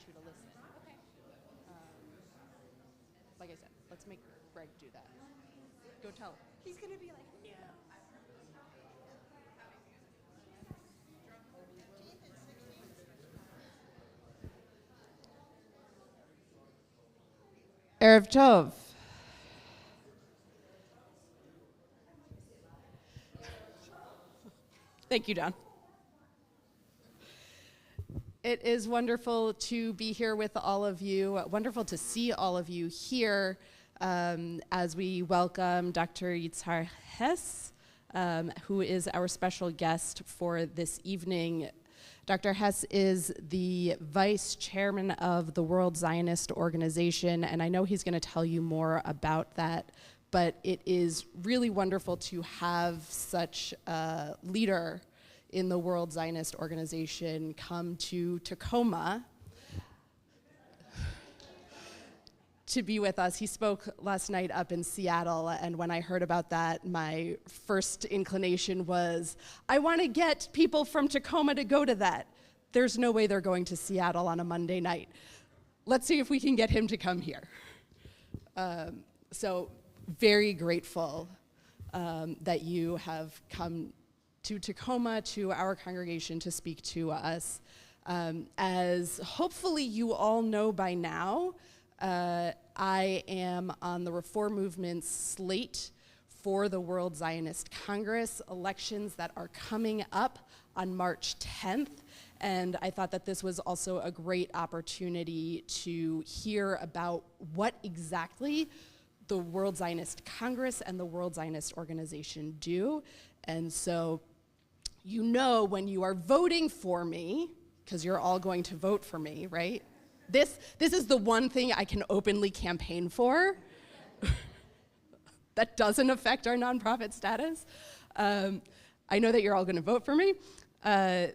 you to listen. Okay. Like I said, let's make Greg do that. Go tell him. He's going to be like, no. Erev Tov. Thank you, John. It is wonderful to be here with all of you. Wonderful to see all of you here as we welcome Dr. Yitzhar Hess, who is our special guest for this evening. Dr. Hess is the vice chairman of the World Zionist Organization, and I know he's going to tell you more about that, but it is really wonderful to have such a leader in the World Zionist Organization come to Tacoma to be with us. He spoke last night up in Seattle, and when I heard about that, my first inclination was, I want to get people from Tacoma to go to that. There's no way they're going to Seattle on a Monday night. Let's see if we can get him to come here. So very grateful that you have come to Tacoma, to our congregation, to speak to us. As hopefully you all know by now, I am on the Reform Movement's slate for the World Zionist Congress, elections that are coming up on March 10th. And I thought that this was also a great opportunity to hear about what exactly the World Zionist Congress and the World Zionist Organization do. And so, you know, when you are voting for me, because you're all going to vote for me, right? This is the one thing I can openly campaign for that doesn't affect our nonprofit status. I know that you're all going to vote for me. That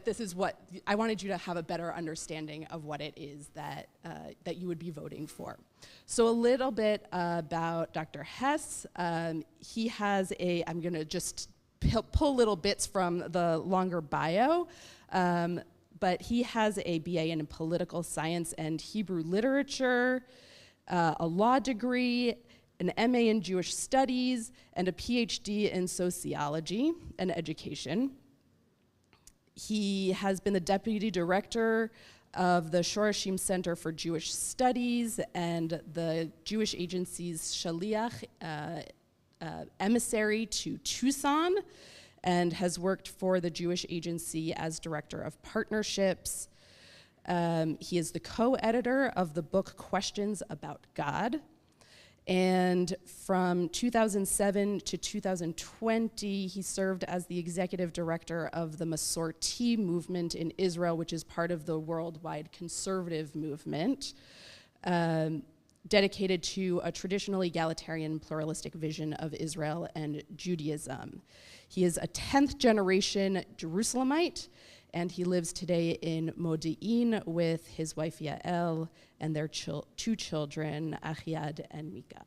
this is what I wanted you to have a better understanding of what it is that you would be voting for. So a little bit about Dr. Hess. He has I'm going to just pull little bits from the longer bio, but he has a BA in political science and Hebrew literature, a law degree, an MA in Jewish studies, and a PhD in sociology and education. He has been the deputy director of the Shorashim Center for Jewish Studies and the Jewish agency's Shaliach emissary to Tucson, and has worked for the Jewish agency as director of partnerships. He is the co-editor of the book Questions About God. And from 2007 to 2020, he served as the executive director of the Masorti movement in Israel, which is part of the worldwide conservative movement, dedicated to a traditional egalitarian pluralistic vision of Israel and Judaism. He is a 10th generation Jerusalemite, and he lives today in Modi'in with his wife Yael and their two children, Achiad and Mika.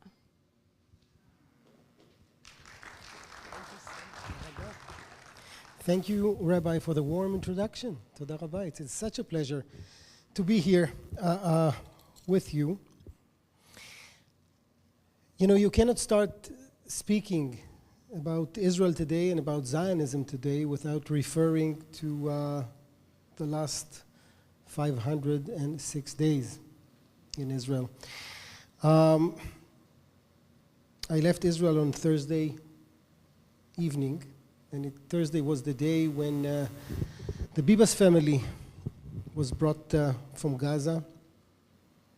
Thank you, Rabbi, for the warm introduction. Toda Rabbi. It's such a pleasure to be here with you. You know, you cannot start speaking about Israel today and about Zionism today without referring to the last 506 days in Israel. I left Israel on Thursday evening, and Thursday was the day when the Bibas family was brought from Gaza.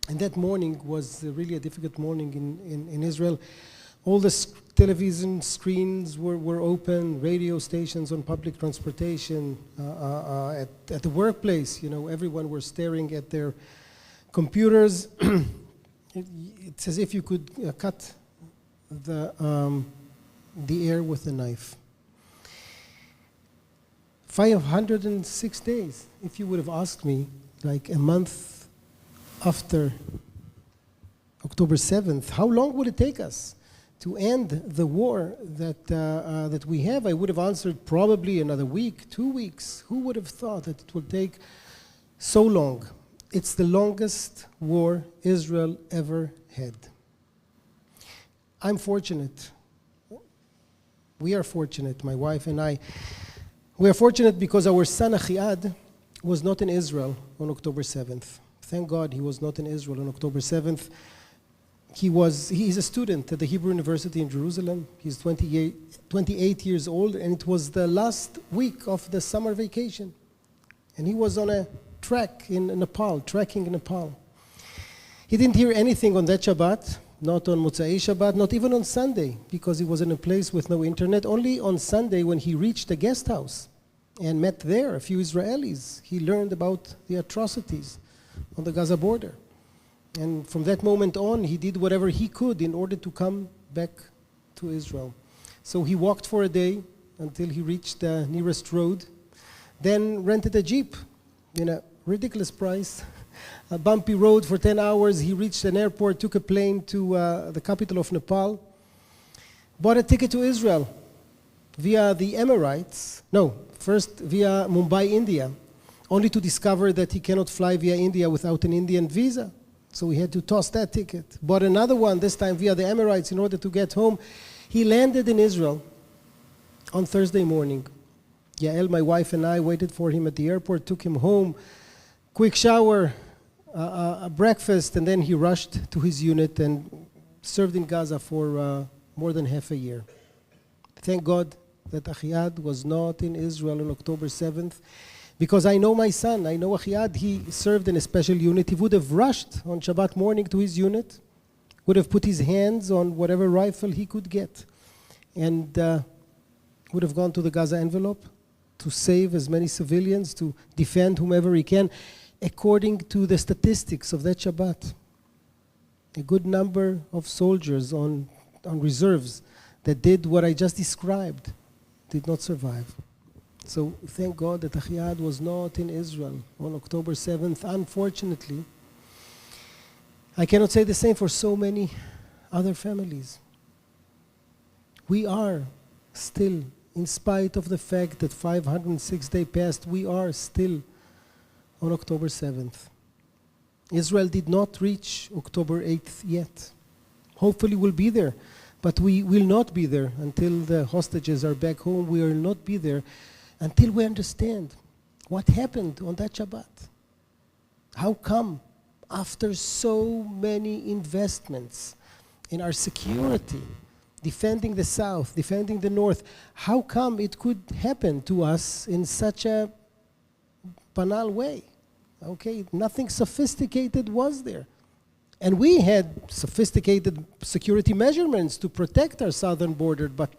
And that morning was really a difficult morning in Israel. All the television screens were open, radio stations on public transportation, at the workplace, you know, everyone were staring at their computers. It's as if you could cut the air with a knife. 506 days. If you would have asked me, like a month after October 7th, how long would it take us to end the war that we have, I would have answered probably another week, 2 weeks. Who would have thought that it would take So long. It's the longest war Israel ever had. I'm fortunate. We are fortunate, my wife and I. We are fortunate because our son Achiad was not in Israel on October 7th. Thank God he was not in Israel on October 7th. He is a student at the Hebrew University in Jerusalem. He's 28 years old, and it was the last week of the summer vacation. And he was on a tracking in Nepal. He didn't hear anything on that Shabbat, not on Motzai Shabbat, not even on Sunday, because he was in a place with no internet. Only on Sunday, when he reached a guest house and met there a few Israelis, he learned about the atrocities on the Gaza border. And from that moment on, he did whatever he could in order to come back to Israel. So he walked for a day until he reached the nearest road, then rented a Jeep in a ridiculous price, a bumpy road for 10 hours. He reached an airport, took a plane to the capital of Nepal, bought a ticket to Israel via the Emirates, first via Mumbai, India, only to discover that he cannot fly via India without an Indian visa. So he had to toss that ticket. Bought another one, this time via the Emirates, in order to get home. He landed in Israel on Thursday morning. Yael, my wife, and I waited for him at the airport, took him home, quick shower, a breakfast, and then he rushed to his unit and served in Gaza for more than half a year. Thank God that Achiad was not in Israel on October 7th, because I know my son, I know Achiad, he served in a special unit. He would have rushed on Shabbat morning to his unit, would have put his hands on whatever rifle he could get, and would have gone to the Gaza envelope to save as many civilians, to defend whomever he can. According to the statistics of that Shabbat, a good number of soldiers on reserves that did what I just described did not survive. So thank God that Achiad was not in Israel on October 7th. Unfortunately, I cannot say the same for so many other families. We are still, in spite of the fact that 506 days passed, we are still on October 7th. Israel did not reach October 8th yet. Hopefully we'll be there, but we will not be there until the hostages are back home. We will not be there until we understand what happened on that Shabbat. How come, after so many investments in our security, defending the South, defending the North, how come it could happen to us in such a banal way? Okay, nothing sophisticated was there. And we had sophisticated security measurements to protect our southern border, but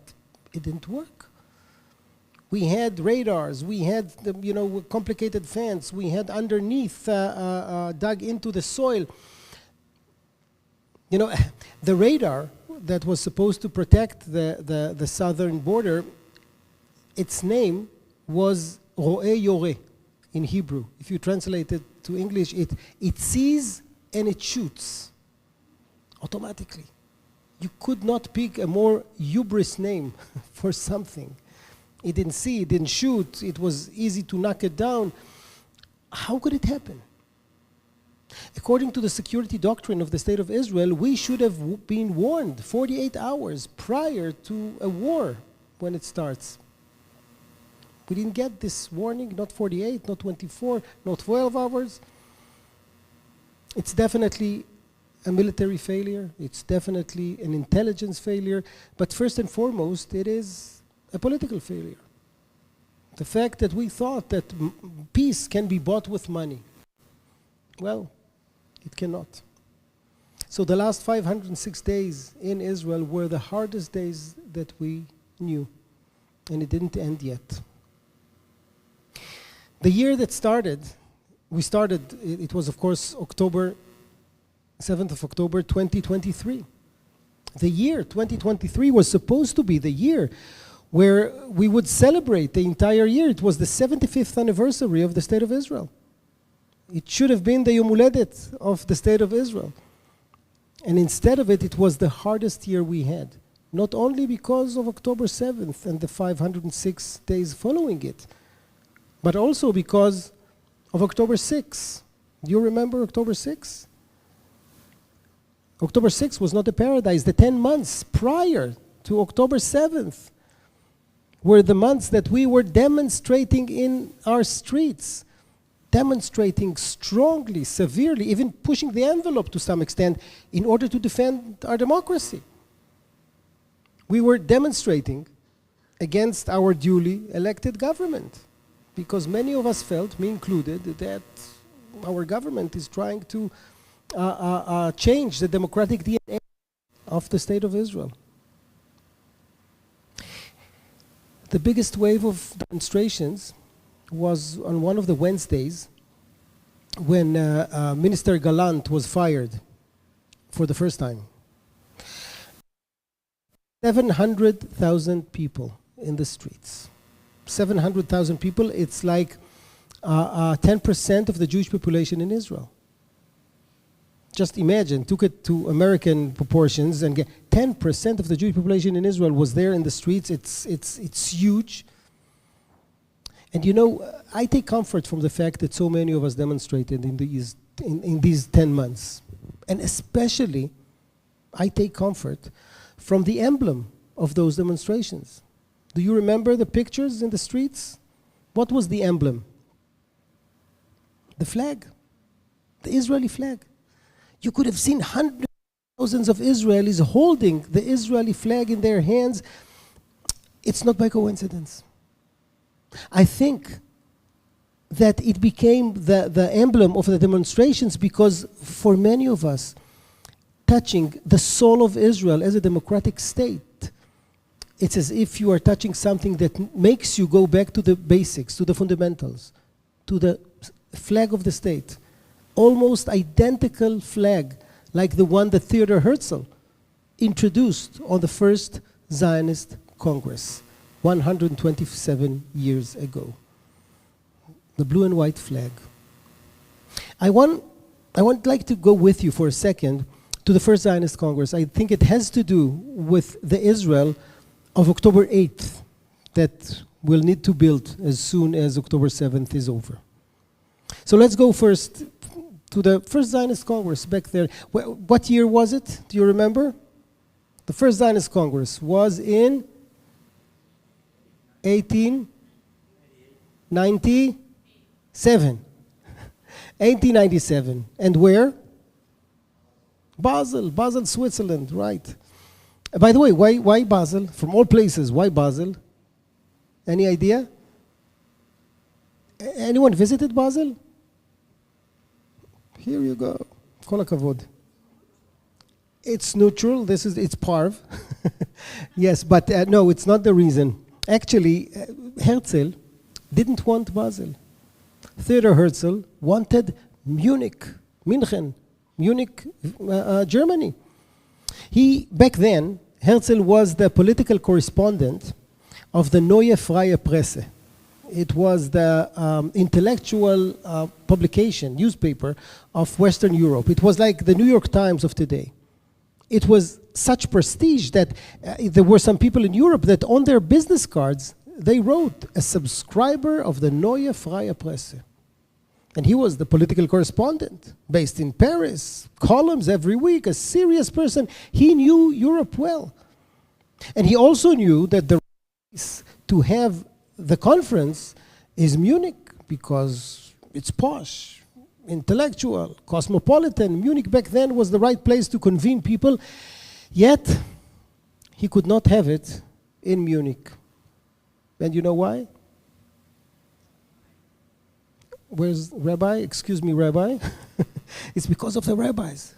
it didn't work. We had radars, we had complicated fence, we had underneath dug into the soil. The radar that was supposed to protect the southern border, its name was Ro'eh Yoreh in Hebrew. If you translate it to English, it sees and it shoots automatically. You could not pick a more hubris name for something. It didn't see, it didn't shoot, it was easy to knock it down. How could it happen? According to the security doctrine of the State of Israel, we should have been warned 48 hours prior to a war when it starts. We didn't get this warning, not 48, not 24, not 12 hours. It's definitely a military failure. It's definitely an intelligence failure. But first and foremost, it is a political failure. The fact that we thought that peace can be bought with money. Well, it cannot. So the last 506 days in Israel were the hardest days that we knew, and it didn't end yet. The year that started, it was of course October, 7th of October 2023. The year 2023 was supposed to be the year where we would celebrate the entire year. It was the 75th anniversary of the State of Israel. It should have been the Yom Huledet of the State of Israel. And instead of it, it was the hardest year we had. Not only because of October 7th and the 506 days following it, but also because of October 6. Do you remember October 6? October 6 was not a paradise. The 10 months prior to October 7th were the months that we were demonstrating in our streets, demonstrating strongly, severely, even pushing the envelope to some extent in order to defend our democracy. We were demonstrating against our duly elected government because many of us felt, me included, that our government is trying to change the democratic DNA of the State of Israel. The biggest wave of demonstrations was on one of the Wednesdays when Minister Gallant was fired for the first time. 700,000 people in the streets. 700,000 people, it's like 10% of the Jewish population in Israel. Just imagine, took it to American proportions and get 10% of the Jewish population in Israel was there in the streets. It's huge. And you know, I take comfort from the fact that so many of us demonstrated in these 10 months. And especially, I take comfort from the emblem of those demonstrations. Do you remember the pictures in the streets? What was the emblem? The flag, the Israeli flag. You could have seen hundreds of thousands of Israelis holding the Israeli flag in their hands. It's not by coincidence. I think that it became the emblem of the demonstrations because for many of us, touching the soul of Israel as a democratic state, it's as if you are touching something that makes you go back to the basics, to the fundamentals, to the flag of the state. Almost identical flag like the one that Theodor Herzl introduced on the first Zionist Congress 127 years ago. The blue and white flag. I would like to go with you for a second to the first Zionist Congress. I think it has to do with the Israel of October 8th that we'll need to build as soon as October 7th is over. So let's go first to the first Zionist Congress back there. What year was it? Do you remember? The first Zionist Congress was in 1897. 1897. And where? Basel, Switzerland, right. By the way, why Basel? From all places, why Basel? Any idea? Anyone visited Basel? Here you go. Kol hakavod. It's neutral. It's Parv. Yes, but no, it's not the reason. Actually, Herzl didn't want Basel. Theodor Herzl wanted München, Germany. Back then, Herzl was the political correspondent of the Neue Freie Presse. It was the intellectual publication, newspaper of Western Europe. It was like the New York Times of today. It was such prestige that there were some people in Europe that on their business cards, they wrote a subscriber of the Neue Freie Presse. And he was the political correspondent based in Paris, columns every week, a serious person. He knew Europe well. And he also knew that the race to have the conference is Munich because it's posh, intellectual, cosmopolitan. Munich back then was the right place to convene people. Yet, he could not have it in Munich. And you know why? Where's Rabbi? Excuse me, Rabbi. It's because of the rabbis.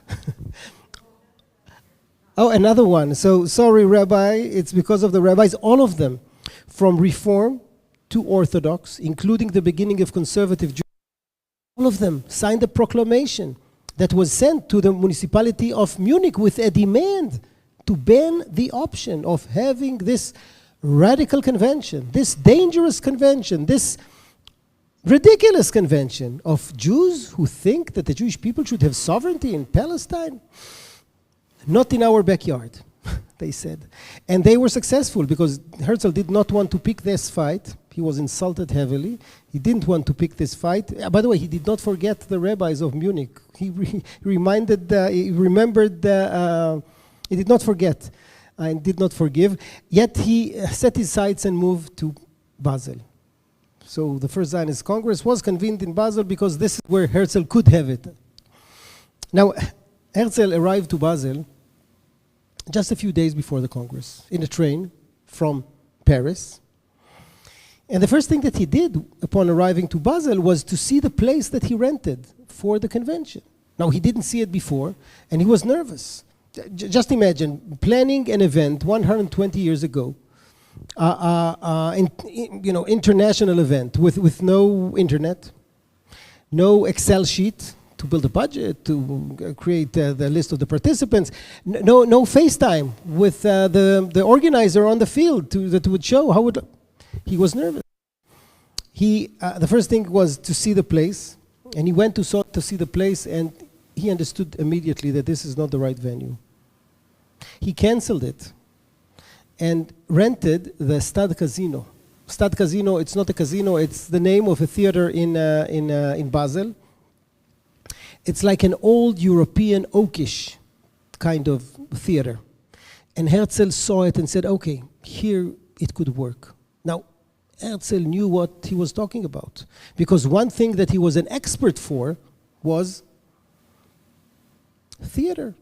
Oh, another one. So, sorry, Rabbi. It's because of the rabbis, all of them, from Reform to Orthodox, including the beginning of conservative Jews. All of them signed a proclamation that was sent to the municipality of Munich with a demand to ban the option of having this radical convention, this dangerous convention, this ridiculous convention of Jews who think that the Jewish people should have sovereignty in Palestine. Not in our backyard, they said. And they were successful because Herzl did not want to pick this fight. He was insulted heavily. He didn't want to pick this fight. By the way, he did not forget the rabbis of Munich. He remembered, he did not forget and did not forgive. Yet he set his sights and moved to Basel. So the First Zionist Congress was convened in Basel because this is where Herzl could have it. Now, Herzl arrived to Basel just a few days before the Congress in a train from Paris. And the first thing that he did upon arriving to Basel was to see the place that he rented for the convention. Now, he didn't see it before, and he was nervous. Just imagine planning an event 120 years ago, international event with no internet, no Excel sheet to build a budget, to create the list of the participants, no FaceTime with the organizer on the field that would show how it. He was nervous. The first thing was to see the place, and he went to see the place, and he understood immediately that this is not the right venue. He canceled it and rented the Stade Casino. Stade Casino, it's not a casino, it's the name of a theater in Basel. It's like an old European oakish kind of theater. And Herzl saw it and said, okay, here it could work. Now, Herzl knew what he was talking about, because one thing that he was an expert for was theater.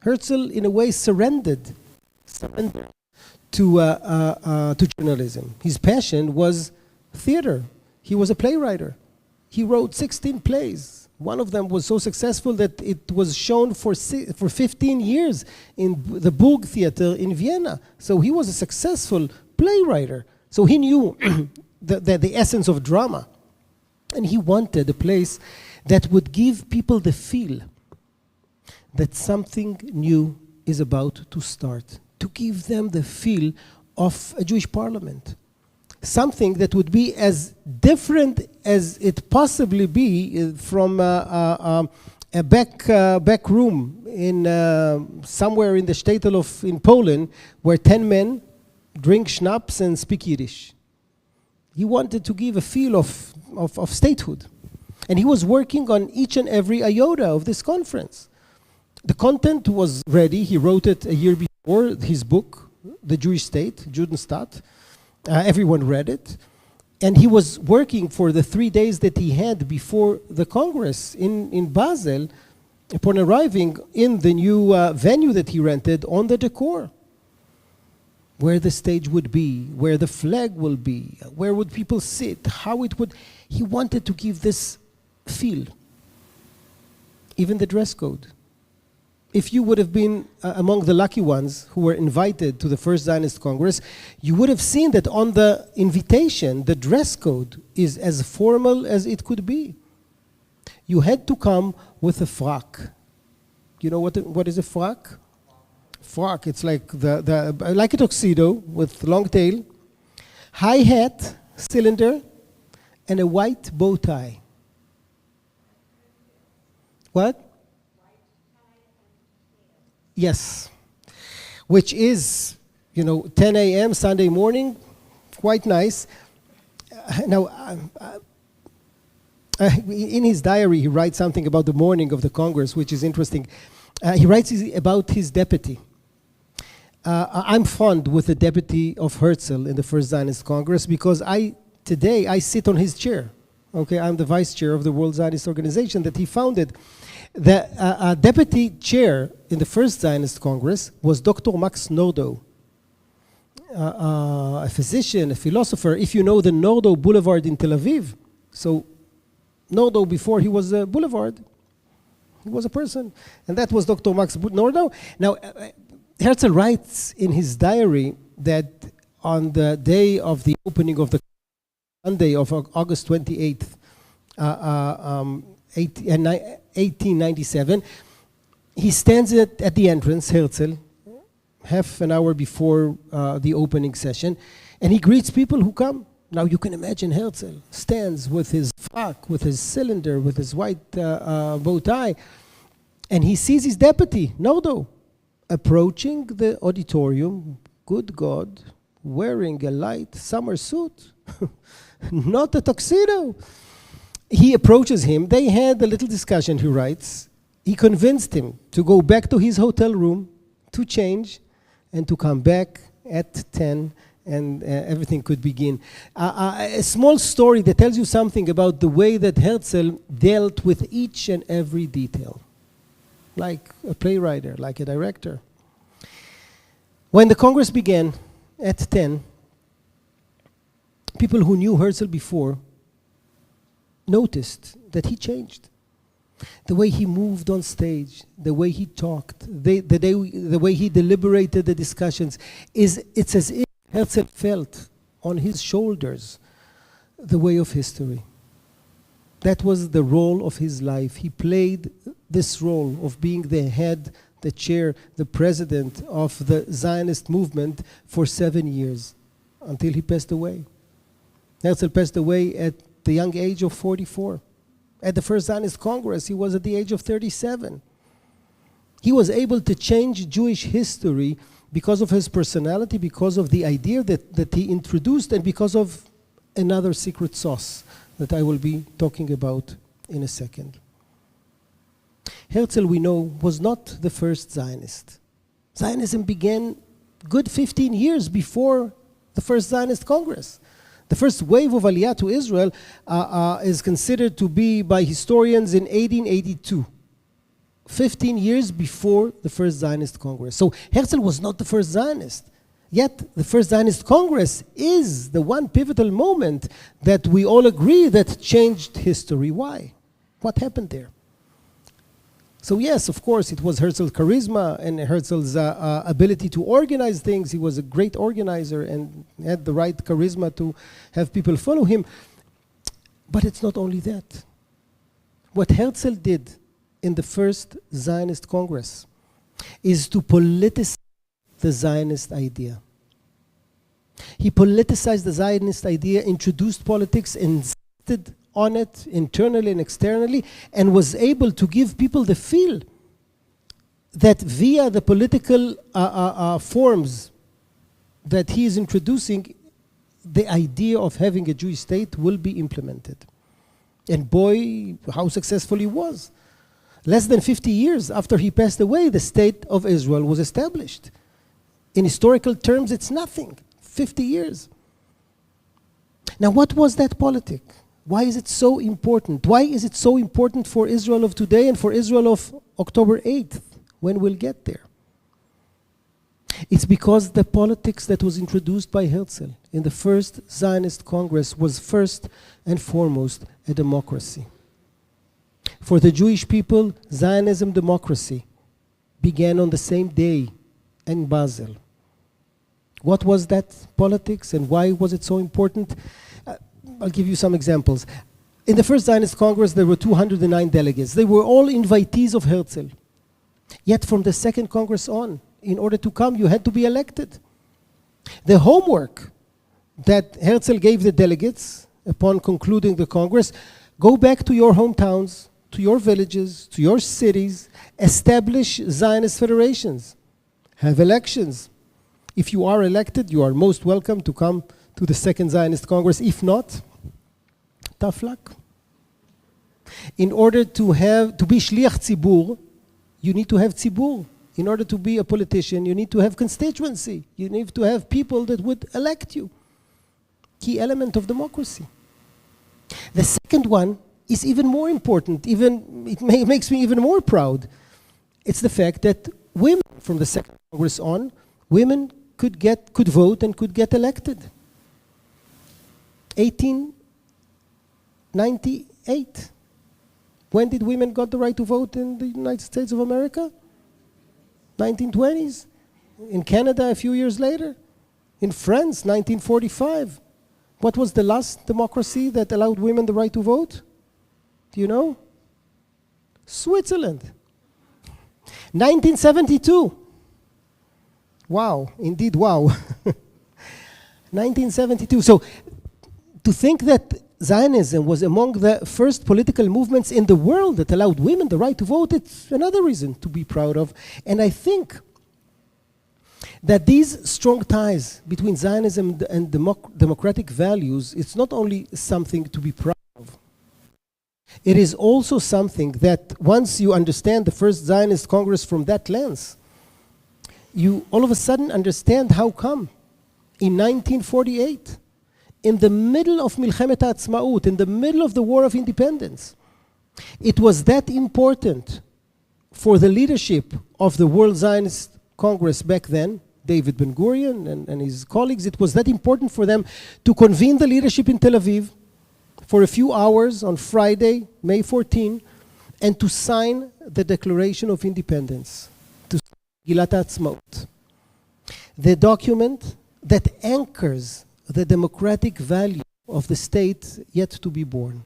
Herzl, in a way, surrendered to journalism. His passion was theater. He was a playwright. He wrote 16 plays. One of them was so successful that it was shown for 15 years in the Burg Theater in Vienna. So he was a successful playwright. So he knew the essence of drama. And he wanted a place that would give people the feel that something new is about to start, to give them the feel of a Jewish parliament. Something that would be as different as it possibly be from a back room in somewhere in the shtetl in Poland, where 10 men drink schnapps and speak Yiddish. He wanted to give a feel of statehood. And he was working on each and every iota of this conference. The content was ready. He wrote it a year before, his book, The Jewish State, Judenstaat. Everyone read it. And he was working for the 3 days that he had before the Congress in Basel, upon arriving in the new venue that he rented, on the decor. Where the stage would be, where the flag will be, where would people sit, how it would. He wanted to give this feel. Even the dress code. If you would have been among the lucky ones who were invited to the First Zionist Congress, you would have seen that on the invitation, the dress code is as formal as it could be. You had to come with a frock. You know what is a frock? Frock, it's like like a tuxedo with long tail, high hat, cylinder, and a white bow tie. What? Yes, which is, 10 a.m. Sunday morning, quite nice. Now, in his diary, he writes something about the morning of the Congress, which is interesting. He writes about his deputy. I'm fond with the deputy of Herzl in the First Zionist Congress because today I sit on his chair. Okay, I'm the vice chair of the World Zionist Organization that he founded. The deputy chair in the First Zionist Congress was Dr. Max Nordau, a physician, a philosopher. If you know the Nordau Boulevard in Tel Aviv, so Nordau, before he was a boulevard, he was a person, and that was Dr. Max Nordau. Now, Herzl writes in his diary that on the day of the opening of the Monday of August 28th, 1897, he stands at the entrance, Herzl, half an hour before the opening session, and he greets people who come. Now you can imagine Herzl stands with his frock, with his cylinder, with his white bow tie, and he sees his deputy, Nordau, approaching the auditorium. Good God, wearing a light summer suit, not a tuxedo. He approaches him. They had a little discussion, he writes. He convinced him to go back to his hotel room, to change, and to come back at 10, and everything could begin. A small story that tells you something about the way that Herzl dealt with each and every detail, like a playwright, like a director. When the Congress began at 10, people who knew Herzl before noticed that he changed. The way he moved on stage, the way he talked, the way he deliberated the discussions, it's as if Herzl felt on his shoulders the way of history. That was the role of his life. He played this role of being the head, the chair, the president of the Zionist movement for 7 years until he passed away. Herzl passed away at the young age of 44. At the first Zionist Congress, he was at the age of 37. He was able to change Jewish history because of his personality, because of the idea that he introduced, and because of another secret sauce that I will be talking about in a second. Herzl, we know, was not the first Zionist. Zionism began good 15 years before the first Zionist Congress. The first wave of Aliyah to Israel is considered to be by historians in 1882, 15 years before the first Zionist Congress. So Herzl was not the first Zionist. Yet the first Zionist Congress is the one pivotal moment that we all agree that changed history. Why? What happened there? So yes, of course, it was Herzl's charisma and Herzl's ability to organize things. He was a great organizer and had the right charisma to have people follow him. But it's not only that. What Herzl did in the first Zionist Congress is to politicize the Zionist idea. He politicized the Zionist idea, introduced politics, insisted on it internally and externally, and was able to give people the feel that via the political forms that he is introducing, the idea of having a Jewish state will be implemented. And boy, how successful he was. Less than 50 years after he passed away, the state of Israel was established. In historical terms, it's nothing. 50 years. Now, what was that politic? Why is it so important? Why is it so important for Israel of today and for Israel of October 8th, when we'll get there? It's because the politics that was introduced by Herzl in the first Zionist Congress was first and foremost a democracy. For the Jewish people, Zionism democracy began on the same day in Basel. What was that politics and why was it so important? I'll give you some examples. In the first Zionist Congress, there were 209 delegates. They were all invitees of Herzl. Yet from the second Congress on, in order to come, you had to be elected. The homework that Herzl gave the delegates upon concluding the Congress, go back to your hometowns, to your villages, to your cities, establish Zionist federations, have elections. If you are elected, you are most welcome to come to the second Zionist Congress. If not, tough luck. In order to be shliach tzibur, you need to have tzibur. In order to be a politician, you need to have constituency. You need to have people that would elect you. Key element of democracy. The second one is even more important. It makes me even more proud. It's the fact that women, from the second Congress on, women could vote and could get elected. 1898. When did women got the right to vote in the United States of America? 1920s. In Canada a few years later. In France, 1945. What was the last democracy that allowed women the right to vote? Do you know? Switzerland. 1972. Wow, indeed, wow. 1972. So, to think that Zionism was among the first political movements in the world that allowed women the right to vote, it's another reason to be proud of. And I think that these strong ties between Zionism and democratic values, it's not only something to be proud of. It is also something that once you understand the first Zionist Congress from that lens, you all of a sudden understand how come in 1948, in the middle of Milchemet HaAtzmaut, in the middle of the War of Independence, it was that important for the leadership of the World Zionist Congress back then, David Ben-Gurion and his colleagues, it was that important for them to convene the leadership in Tel Aviv for a few hours on Friday, May 14, and to sign the Declaration of Independence, to Gilat HaAtzmaut, the document that anchors the democratic value of the state yet to be born.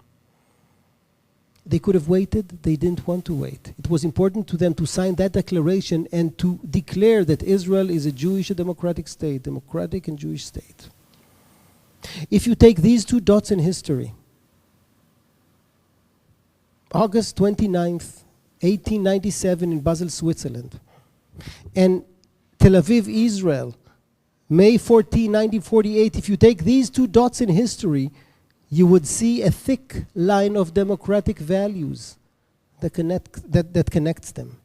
They could have waited, they didn't want to wait. It was important to them to sign that declaration and to declare that Israel is a Jewish, a democratic state, democratic and Jewish state. If you take these two dots in history, August 29th, 1897 in Basel, Switzerland, and Tel Aviv, Israel, May 14, 1948, if you take these two dots in history, you would see a thick line of democratic values that connects them.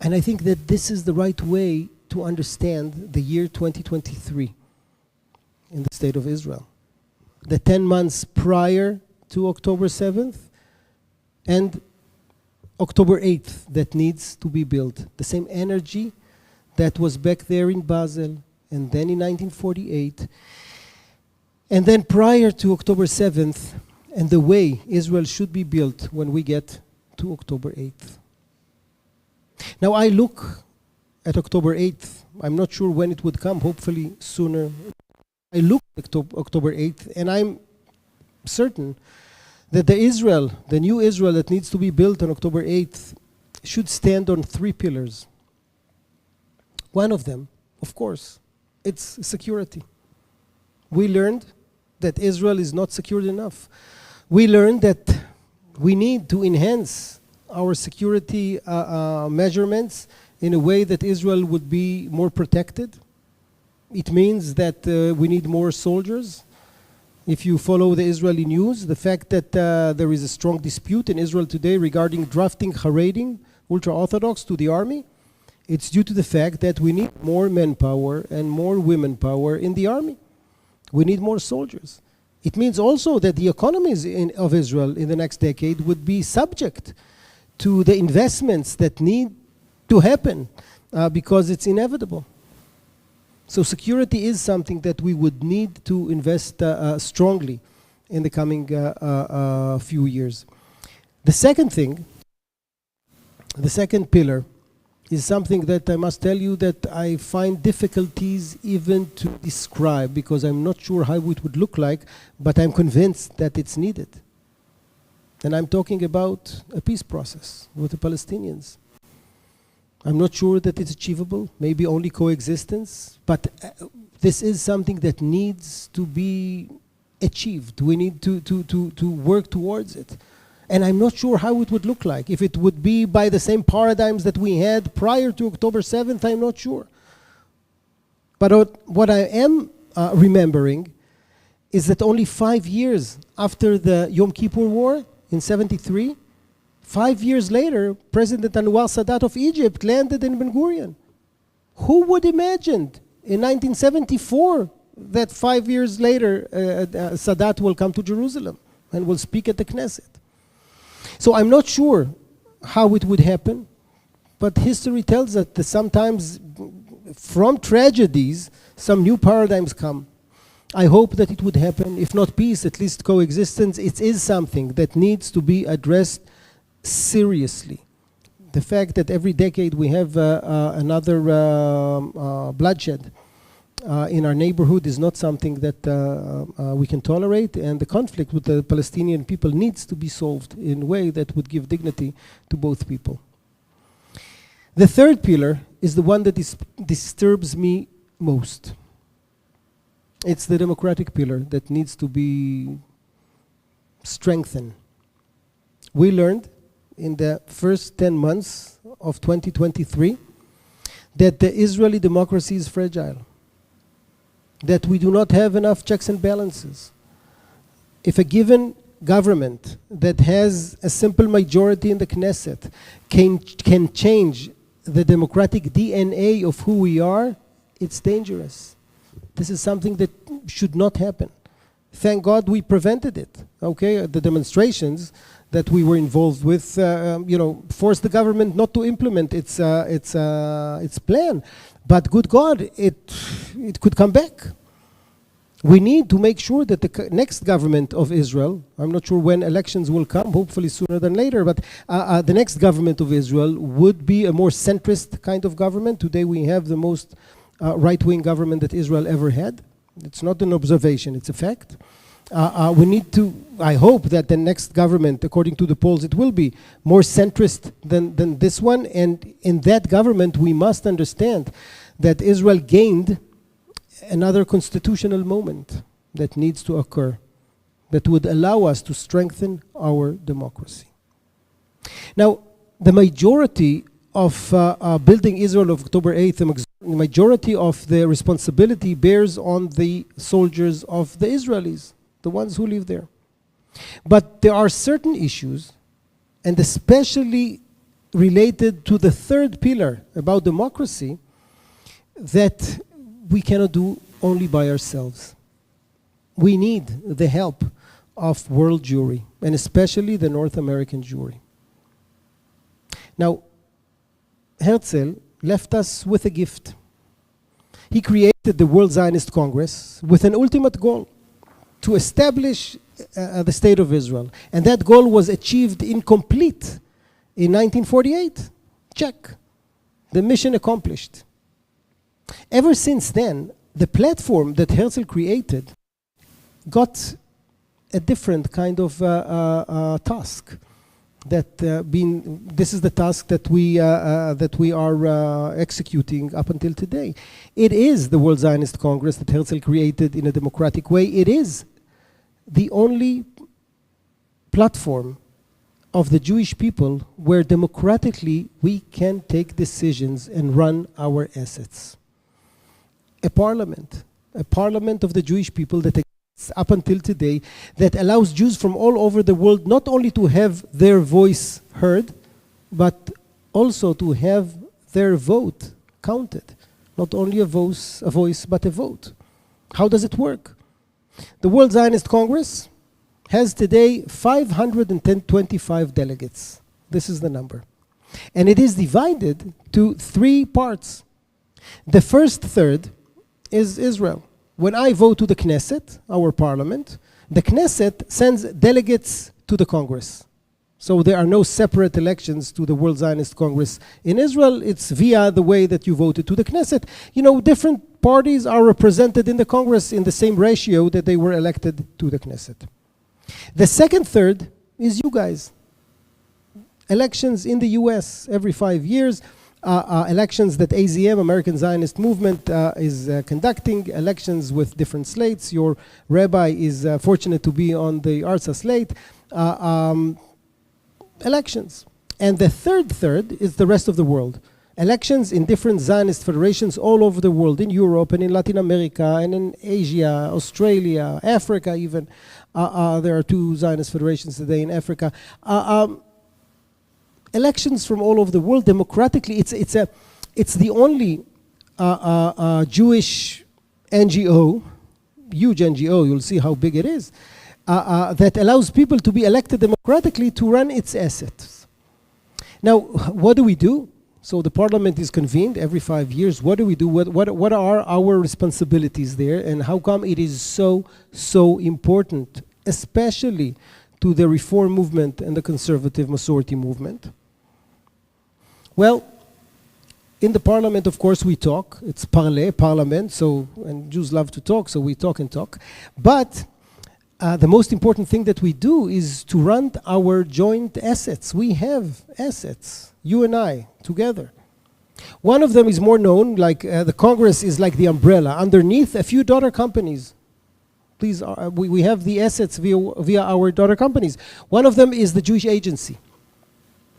And I think that this is the right way to understand the year 2023 in the state of Israel. The 10 months prior to October 7th and October 8th that needs to be built. The same energy that was back there in Basel and then in 1948. And then prior to October 7th, and the way Israel should be built when we get to October 8th. Now I look at October 8th. I'm not sure when it would come, hopefully sooner. I look at October 8th, and I'm certain that the new Israel that needs to be built on October 8th should stand on three pillars. One of them, of course, it's security. We learned that Israel is not secured enough. We learned that we need to enhance our security measurements in a way that Israel would be more protected. It means that we need more soldiers. If you follow the Israeli news, the fact that there is a strong dispute in Israel today regarding drafting Haredim, ultra-Orthodox, to the army, it's due to the fact that we need more manpower and more women power in the army. We need more soldiers. It means also that the economies of Israel in the next decade would be subject to the investments that need to happen because it's inevitable. So security is something that we would need to invest strongly in the coming few years. The second thing, the second pillar, is something that I must tell you that I find difficulties even to describe because I'm not sure how it would look like, but I'm convinced that it's needed. And I'm talking about a peace process with the Palestinians. I'm not sure that it's achievable, maybe only coexistence, but this is something that needs to be achieved. We need to work towards it. And I'm not sure how it would look like. If it would be by the same paradigms that we had prior to October 7th, I'm not sure. But what I am remembering is that only 5 years after the Yom Kippur War in 73, 5 years later, President Anwar Sadat of Egypt landed in Ben Gurion. Who would imagine in 1974 that 5 years later Sadat will come to Jerusalem and will speak at the Knesset? So I'm not sure how it would happen, but history tells us that sometimes from tragedies, some new paradigms come. I hope that it would happen. If not peace, at least coexistence. It is something that needs to be addressed seriously. The fact that every decade we have another bloodshed in our neighborhood is not something that we can tolerate, and the conflict with the Palestinian people needs to be solved in a way that would give dignity to both people. The third pillar is the one that disturbs me most. It's the democratic pillar that needs to be strengthened. We learned in the first 10 months of 2023 that the Israeli democracy is fragile, that we do not have enough checks and balances. If a given government that has a simple majority in the Knesset can change the democratic DNA of who we are, it's dangerous. This is something that should not happen. Thank God we prevented it. Okay, the demonstrations that we were involved with, forced the government not to implement its plan. But good God, it could come back. We need to make sure that the next government of Israel, I'm not sure when elections will come, hopefully sooner than later, but the next government of Israel would be a more centrist kind of government. Today we have the most right-wing government that Israel ever had. It's not an observation, it's a fact. We need to, I hope that the next government, according to the polls, it will be more centrist than this one. And in that government, we must understand that Israel gained another constitutional moment that needs to occur that would allow us to strengthen our democracy. Now, the majority of building Israel of October 8th, the majority of the responsibility bears on the soldiers of the Israelis, the ones who live there. But there are certain issues, and especially related to the third pillar about democracy, that we cannot do only by ourselves. We need the help of world Jewry, and especially the North American Jewry. Now, Herzl left us with a gift. He created the World Zionist Congress with an ultimate goal, to establish the State of Israel. And that goal was achieved incomplete in 1948. Check. The mission accomplished. Ever since then, the platform that Herzl created got a different kind of task. This is the task that we are executing up until today. It is the World Zionist Congress that Herzl created in a democratic way. It is the only platform of the Jewish people where democratically we can take decisions and run our assets. A parliament of the Jewish people that exists up until today, that allows Jews from all over the world not only to have their voice heard, but also to have their vote counted. Not only a voice, but a vote. How does it work? The World Zionist Congress has today 525 delegates. This is the number. And it is divided to 3 parts. The first third is Israel. When I vote to the Knesset, our parliament, the Knesset sends delegates to the Congress. So there are no separate elections to the World Zionist Congress in Israel. It's via the way that you voted to the Knesset. You know, different parties are represented in the Congress in the same ratio that they were elected to the Knesset. The second third is you guys. Elections in the US every 5 years. Elections that AZM, American Zionist Movement, is conducting, elections with different slates. Your rabbi is fortunate to be on the Arsa slate. Elections. And the third is the rest of the world. Elections in different Zionist federations all over the world, in Europe and in Latin America and in Asia, Australia, Africa even. There are 2 Zionist federations today in Africa. Elections from all over the world democratically. It's the only Jewish NGO, huge NGO, you'll see how big it is, that allows people to be elected democratically to run its assets. Now, what do we do? So the parliament is convened every 5 years. What do we do? What are our responsibilities there? And how come it is so important, especially to the reform movement and the conservative Masorti movement? Well, in the parliament, of course, we talk. It's parliament, and Jews love to talk, so we talk and talk. But the most important thing that we do is to run our joint assets. We have assets, you and I, together. One of them is more known, like the Congress is like the umbrella. Underneath, a few daughter companies. Please, we have the assets via our daughter companies. One of them is the Jewish Agency.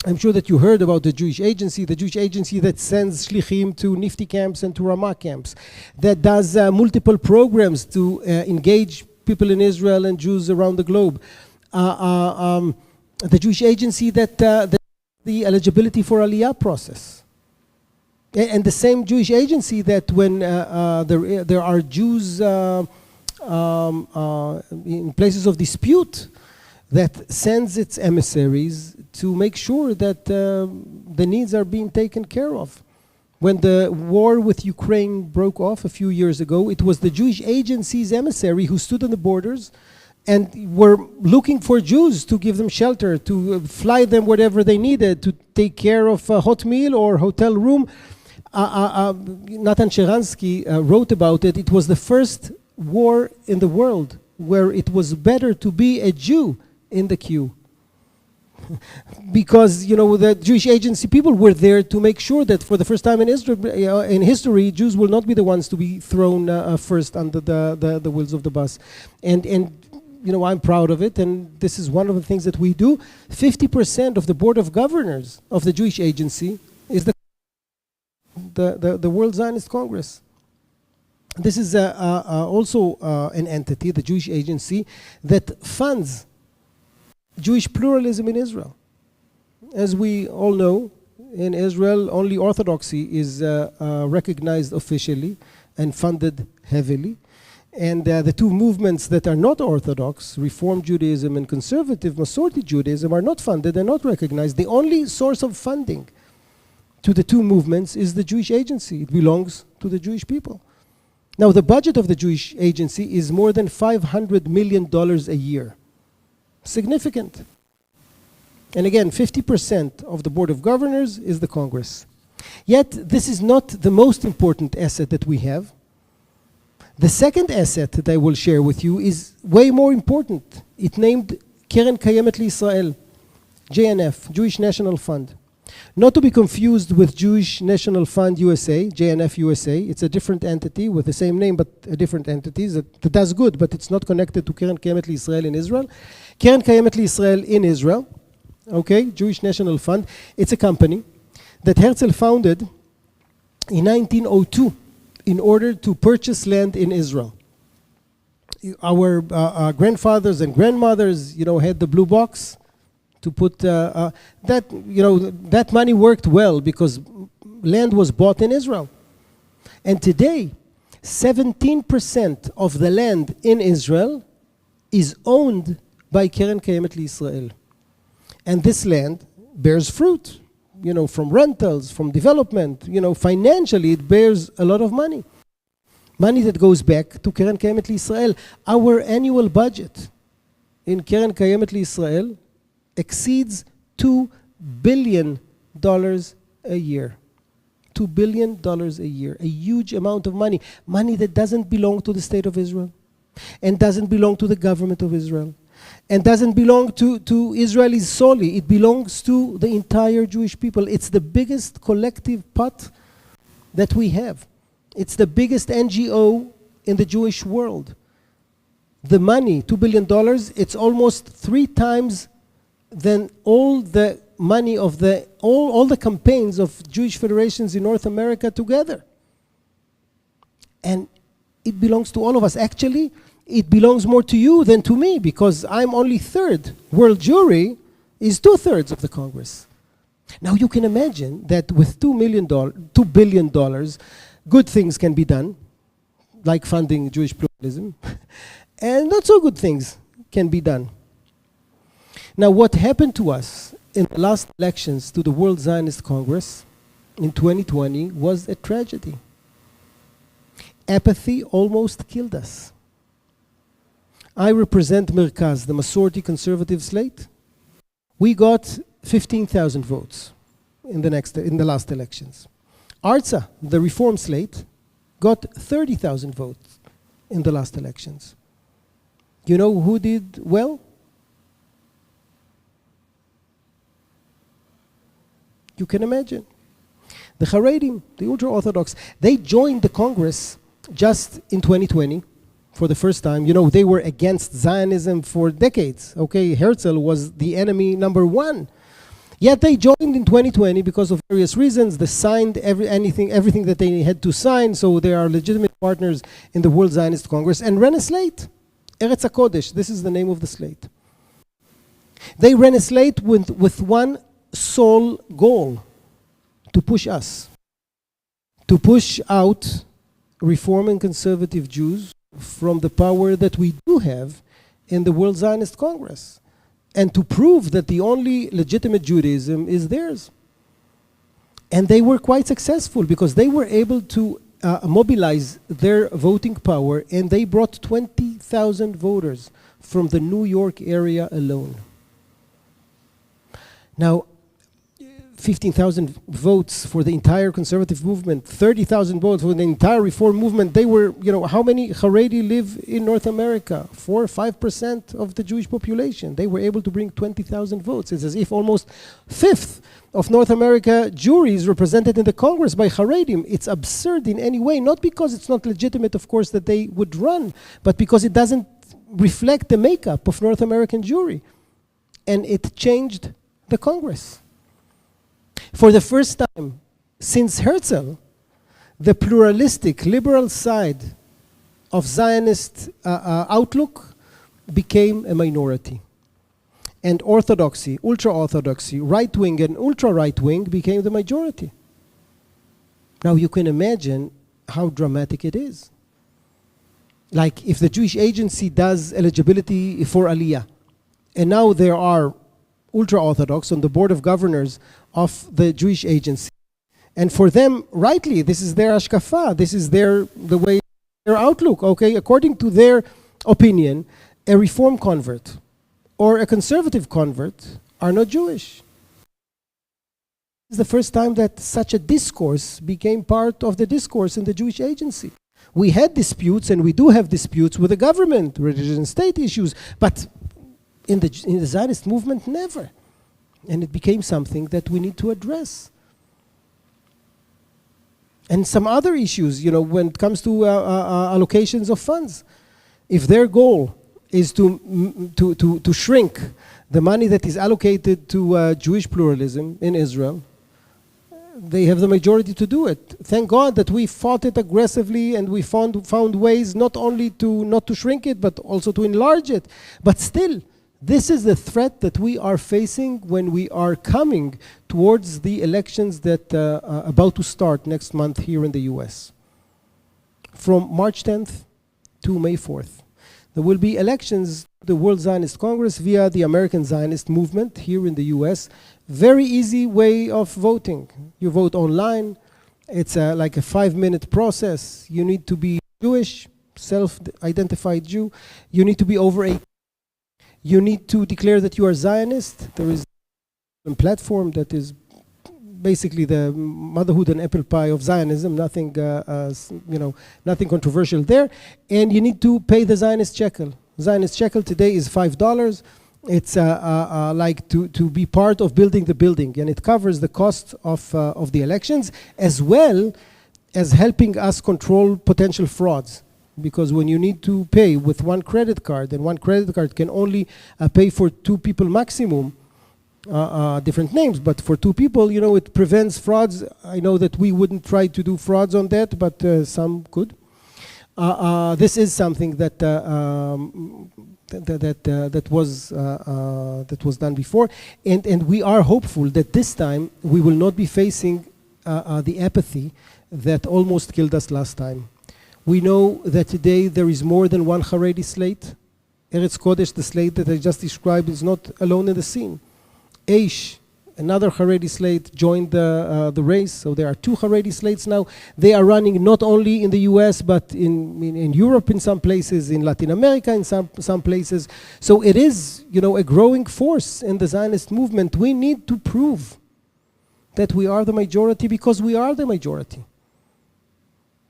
I'm sure that you heard about the Jewish Agency that sends shlichim to Nifty camps and to Ramah camps, that does multiple programs to engage people in Israel and Jews around the globe. The Jewish Agency that the eligibility for Aliyah process. And the same Jewish Agency that when there are Jews in places of dispute, that sends its emissaries to make sure that the needs are being taken care of. When the war with Ukraine broke off a few years ago, it was the Jewish Agency's emissary who stood on the borders and were looking for Jews to give them shelter, to fly them wherever they needed, to take care of a hot meal or hotel room. Natan Sharansky wrote about it. It was the first war in the world where it was better to be a Jew in the queue. Because, you know, the Jewish Agency people were there to make sure that for the first time in Israel, in history, Jews will not be the ones to be thrown first under the wheels of the bus. And you know, I'm proud of it, and this is one of the things that we do. 50% of the board of governors of the Jewish Agency is the World Zionist Congress. This is also an entity, the Jewish Agency, that funds Jewish pluralism in Israel. As we all know, in Israel, only Orthodoxy is recognized officially and funded heavily. And the two movements that are not Orthodox, Reform Judaism and Conservative Masorti Judaism, are not funded and not recognized. The only source of funding to the two movements is the Jewish Agency. It belongs to the Jewish people. Now, the budget of the Jewish Agency is more than $500 million a year. Significant. And again, 50% of the Board of Governors is the Congress. Yet, this is not the most important asset that we have. The second asset that I will share with you is way more important. It's named Keren Kayemet L'Israel, JNF, Jewish National Fund. Not to be confused with Jewish National Fund USA, JNF USA. It's a different entity with the same name but a different entity that does good, but it's not connected to Keren Kayemet L'Israel in Israel. Keren Kayemet L'Israel in Israel, okay, Jewish National Fund. It's a company that Herzl founded in 1902 in order to purchase land in Israel. Our grandfathers and grandmothers, you know, had the blue box to put that, you know, that money worked well because land was bought in Israel. And today, 17% of the land in Israel is owned by Keren Kayemet L'Israel. And this land bears fruit, you know, from rentals, from development, you know, financially it bears a lot of money. Money that goes back to Keren Kayemet L'Israel. Our annual budget in Keren Kayemet L'Israel exceeds $2 billion a year. $2 billion a year, a huge amount of money. Money that doesn't belong to the state of Israel and doesn't belong to the government of Israel and doesn't belong to Israelis solely. It belongs to the entire Jewish people. It's the biggest collective pot that we have. It's the biggest NGO in the Jewish world. The money, $2 billion, it's almost 3 times than all the money of all the campaigns of Jewish federations in North America together. And it belongs to all of us. Actually, it belongs more to you than to me because I'm only third. World Jewry is 2/3 of the Congress. Now you can imagine that with $2 billion, good things can be done, like funding Jewish pluralism, and not so good things can be done. Now, what happened to us in the last elections to the World Zionist Congress in 2020 was a tragedy. Apathy almost killed us. I represent Merkaz, the Masorti conservative slate. We got 15,000 votes in the last elections. Arza, the reform slate, got 30,000 votes in the last elections. You know who did well? You can imagine. The Haredim, the ultra-Orthodox, they joined the Congress just in 2020 for the first time. You know, they were against Zionism for decades. Okay, Herzl was the enemy number one. Yet they joined in 2020 because of various reasons. They signed everything that they had to sign, so they are legitimate partners in the World Zionist Congress, and ran a slate. Eretz HaKodesh, this is the name of the slate. They ran a slate with one sole goal: to push us, to push out Reform and conservative Jews from the power that we do have in the World Zionist Congress, and to prove that the only legitimate Judaism is theirs. And they were quite successful because they were able to mobilize their voting power, and they brought 20,000 voters from the New York area alone. Now, 15,000 votes for the entire conservative movement, 30,000 votes for the entire reform movement. They were, how many Haredi live in North America? 4 or 5% of the Jewish population. They were able to bring 20,000 votes. It's as if almost a fifth of North America Jewry is represented in the Congress by Haredim. It's absurd in any way, not because it's not legitimate, of course, that they would run, but because it doesn't reflect the makeup of North American Jewry. And it changed the Congress. For the first time since Herzl, the pluralistic, liberal side of Zionist outlook became a minority. And orthodoxy, ultra-orthodoxy, right-wing and ultra-right-wing became the majority. Now you can imagine how dramatic it is. Like if the Jewish Agency does eligibility for Aliyah, and now there are ultra-Orthodox on the board of governors of the Jewish Agency. And for them, rightly, this is their ashkafa, this is the way, their outlook, okay? According to their opinion, a reform convert or a conservative convert are not Jewish. It's the first time that such a discourse became part of the discourse in the Jewish Agency. We had disputes, and we do have disputes with the government, religion and state issues, but in the Zionist movement, never. And it became something that we need to address. And some other issues, when it comes to allocations of funds. If their goal is to shrink the money that is allocated to Jewish pluralism in Israel, they have the majority to do it. Thank God that we fought it aggressively, and we found ways not only not to shrink it, but also to enlarge it. But still, this is the threat that we are facing when we are coming towards the elections that are about to start next month here in the US. From March 10th to May 4th. There will be elections, the World Zionist Congress via the American Zionist movement here in the US. Very easy way of voting. You vote online. It's like a 5-minute process. You need to be Jewish, self-identified Jew. You need to be over 18. You need to declare that you are Zionist. There is a platform that is basically the motherhood and apple pie of Zionism. Nothing, nothing controversial there. And you need to pay the Zionist shekel. Zionist shekel today is $5. It's like to be part of building the building, and it covers the cost of the elections, as well as helping us control potential frauds. Because when you need to pay with one credit card, and one credit card can only pay for 2 people maximum, different names, but for 2 people, it prevents frauds. I know that we wouldn't try to do frauds on that, but some could. This is something that was done before, and we are hopeful that this time we will not be facing the apathy that almost killed us last time. We know that today there is more than one Haredi slate. Eretz Kodesh, the slate that I just described, is not alone in the scene. Eish, another Haredi slate, joined the race. So there are 2 Haredi slates now. They are running not only in the US, but in Europe in some places, in Latin America in some places. So it is, a growing force in the Zionist movement. We need to prove that we are the majority, because we are the majority.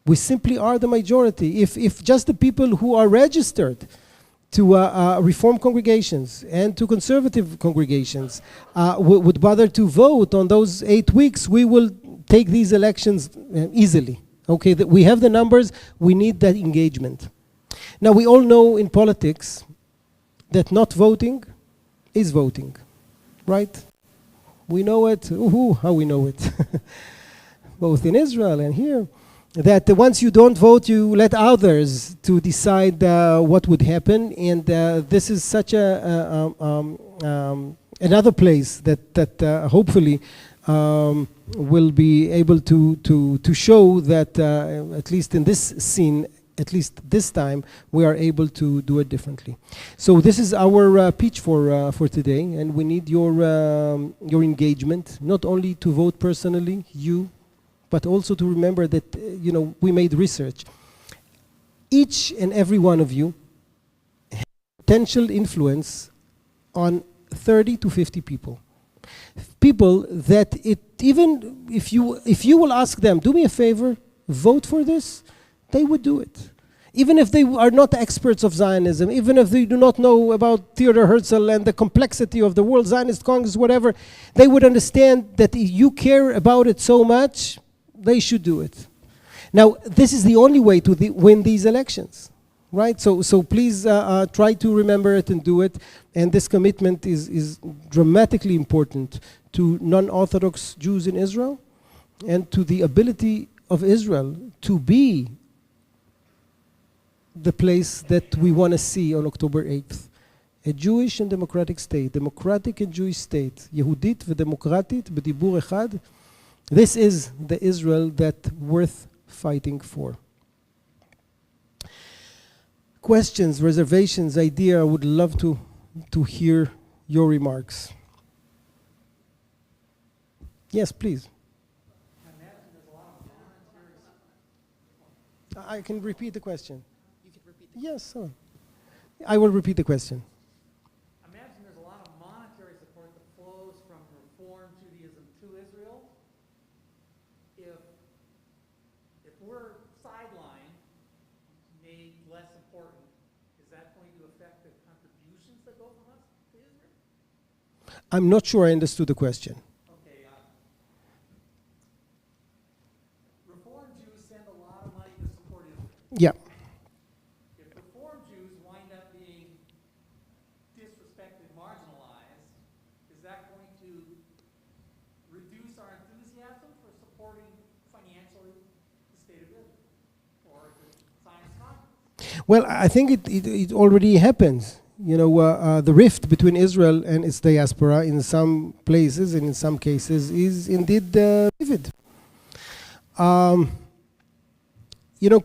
We simply are the majority. If just the people who are registered to reform congregations and to conservative congregations would bother to vote on those 8 weeks, we will take these elections easily. Okay, we have the numbers, we need that engagement. Now, we all know in politics that not voting is voting, right? we know it. Ooh, how we know it. Both in Israel and here. That once you don't vote, you let others to decide what would happen. And this is such another place that hopefully will be able to show that at least in this scene, at least this time, we are able to do it differently. So this is our pitch for today, and we need your engagement, not only to vote personally, you, but also to remember that we made research. Each and every one of you has potential influence on 30 to 50 people. People that even if you will ask them, do me a favor, vote for this, they would do it. Even if they are not experts of Zionism, even if they do not know about Theodor Herzl and the complexity of the World Zionist Congress, whatever, they would understand that if you care about it so much, they should do it. Now, this is the only way to win these elections, right? So please try to remember it and do it. And this commitment is dramatically important to non-Orthodox Jews in Israel and to the ability of Israel to be the place that we want to see on October 8th. A Jewish and democratic state, democratic and Jewish state, יהודית ודמוקרטית בדיבור אחד. This is the Israel that worth fighting for. Questions, reservations, idea, I would love to hear your remarks. Yes, please. I can repeat the question. You could repeat Yes, I will repeat the question. I imagine there's a lot of monetary support that flows from Reform Judaism to Israel. If we're sidelined, made less important, is that going to affect the contributions that go from us to Israel? I'm not sure I understood the question. Okay. Reform Jews send a lot of money to support Israel. Yeah. If Reform Jews wind up being disrespected, marginalized, is that going to reduce our enthusiasm for supporting financially the state of Israel or the Zionist Congress? Well, I think it already happens. The rift between Israel and its diaspora in some places and in some cases is indeed vivid.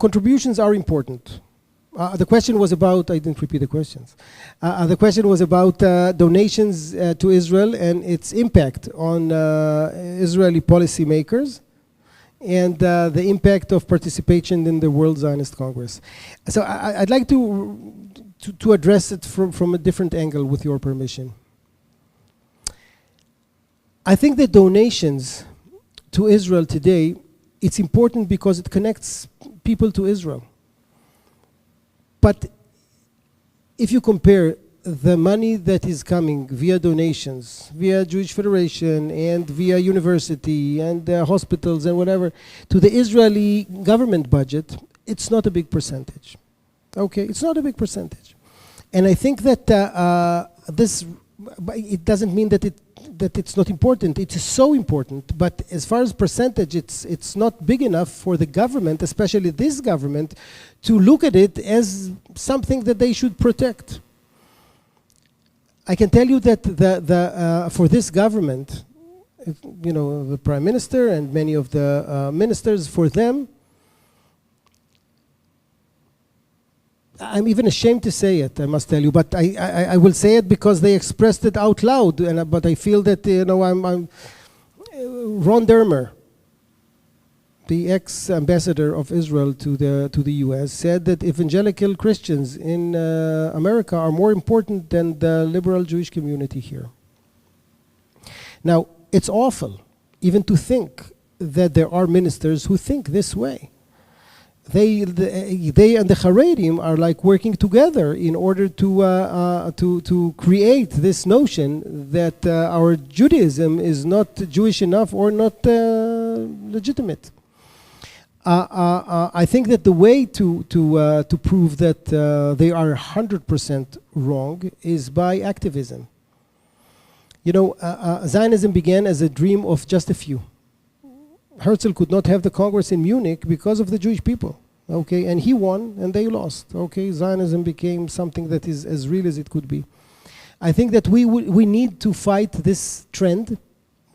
Contributions are important. The question was about, I didn't repeat the questions. The question was about donations to Israel and its impact on Israeli policymakers and the impact of participation in the World Zionist Congress. So I'd like to address it from a different angle, with your permission. I think that donations to Israel today, it's important because it connects people to Israel. But if you compare the money that is coming via donations, via Jewish Federation and via university and hospitals and whatever, to the Israeli government budget, it's not a big percentage. Okay, it's not a big percentage. And I think that it doesn't mean that it's not important. It is so important, but as far as percentage, it's not big enough for the government, especially this government, to look at it as something that they should protect. I can tell you that for this government, the Prime Minister and many of the ministers, for them, I'm even ashamed to say it, I must tell you, but I will say it because they expressed it out loud. But I feel that I'm Ron Dermer, the ex-ambassador of Israel to the U.S., said that evangelical Christians in America are more important than the liberal Jewish community here. Now, it's awful even to think that there are ministers who think this way. They and the Haredim are like working together in order to create this notion that our Judaism is not Jewish enough or not legitimate. I think that the way to prove that they are 100% wrong is by activism. Zionism began as a dream of just a few. Herzl could not have the Congress in Munich because of the Jewish people. Okay, and he won and they lost. Okay, Zionism became something that is as real as it could be. I think that we need to fight this trend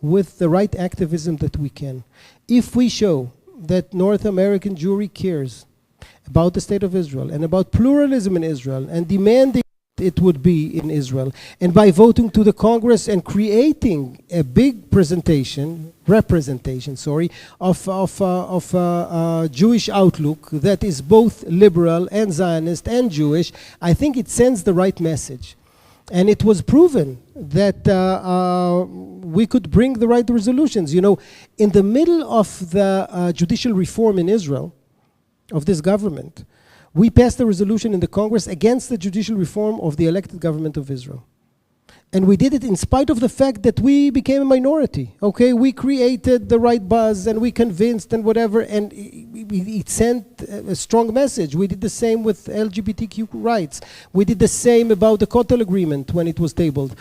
with the right activism that we can. If we show that North American Jewry cares about the state of Israel and about pluralism in Israel and demanding it would be in Israel, and by voting to the Congress and creating a big representation, of Jewish outlook that is both liberal and Zionist and Jewish, I think it sends the right message. And it was proven that we could bring the right resolutions. In the middle of the judicial reform in Israel, of this government, we passed a resolution in the Congress against the judicial reform of the elected government of Israel. And we did it in spite of the fact that we became a minority. Okay, we created the right buzz and we convinced and whatever, and it sent a strong message. We did the same with LGBTQ rights. We did the same about the Kotel Agreement when it was tabled.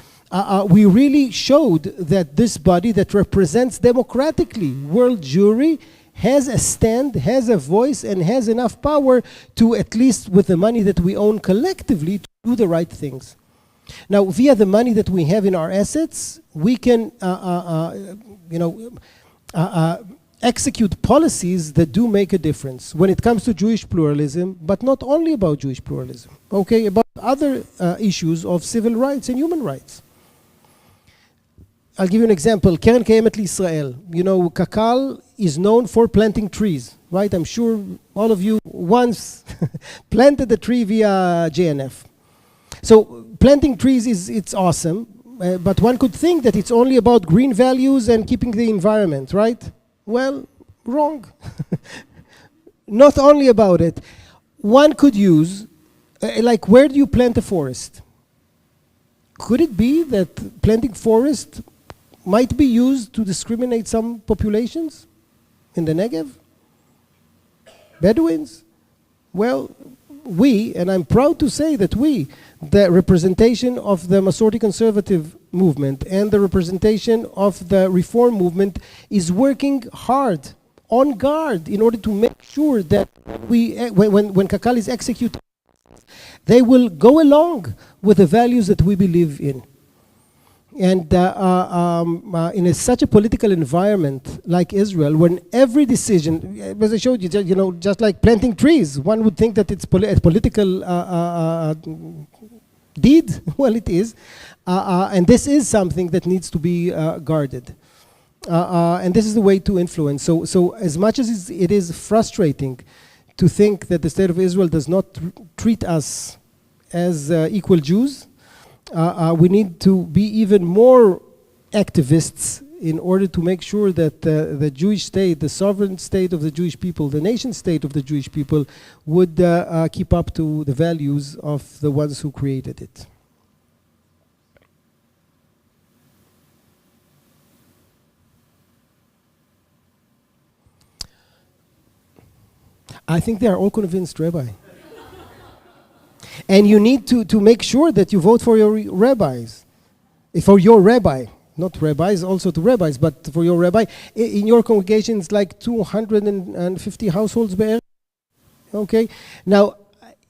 We really showed that this body that represents democratically world Jewry has a stand, has a voice, and has enough power to, at least with the money that we own collectively, to do the right things. Now, via the money that we have in our assets, we can execute policies that do make a difference when it comes to Jewish pluralism, but not only about Jewish pluralism, okay, about other issues of civil rights and human rights. I'll give you an example. Keren Kayemet L'Israel. Kakal is known for planting trees, right? I'm sure all of you once planted a tree via JNF. So planting trees it's awesome, but one could think that it's only about green values and keeping the environment, right? Well, wrong. Not only about it. One could use, like, where do you plant a forest? Could it be that planting forest might be used to discriminate some populations in the Negev? Bedouins? Well, we, and I'm proud to say that we, the representation of the Masorti conservative movement and the representation of the reform movement is working hard, on guard, in order to make sure that when Kakal is executed, they will go along with the values that we believe in. And in such a political environment like Israel, when every decision, as I showed you, just like planting trees, one would think that it's a political deed. Well, it is. And this is something that needs to be guarded. And this is the way to influence. So as much as it is frustrating to think that the state of Israel does not treat us as equal Jews, we need to be even more activists in order to make sure that the Jewish state, the sovereign state of the Jewish people, the nation state of the Jewish people would keep up to the values of the ones who created it. I think they are all convinced, Rabbi. And you need to make sure that you vote for your rabbis. For your rabbi, not rabbis, also to rabbis, but for your rabbi. In your congregation, it's like 250 households. Okay? Now,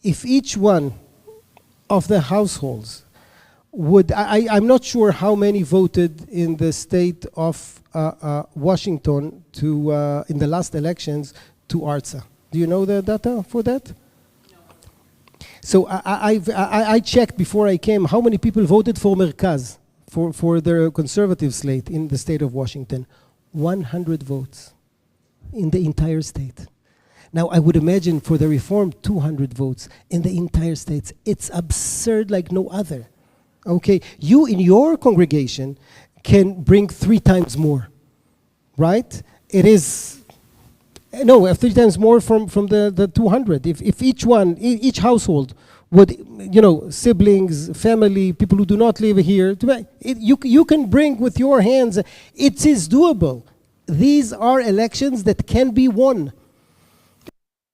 if each one of the households would, I'm not sure how many voted in the state of Washington in the last elections to Arza. Do you know the data for that? So I checked before I came how many people voted for Merkaz, for their conservative slate in the state of Washington. 100 votes in the entire state. Now I would imagine for the reform 200 votes in the entire state. It's absurd like no other. Okay, you in your congregation can bring 3 times more, right? It is. No, 3 times more from the 200. If each household would, siblings, family, people who do not live here, you can bring with your hands. It is doable. These are elections that can be won.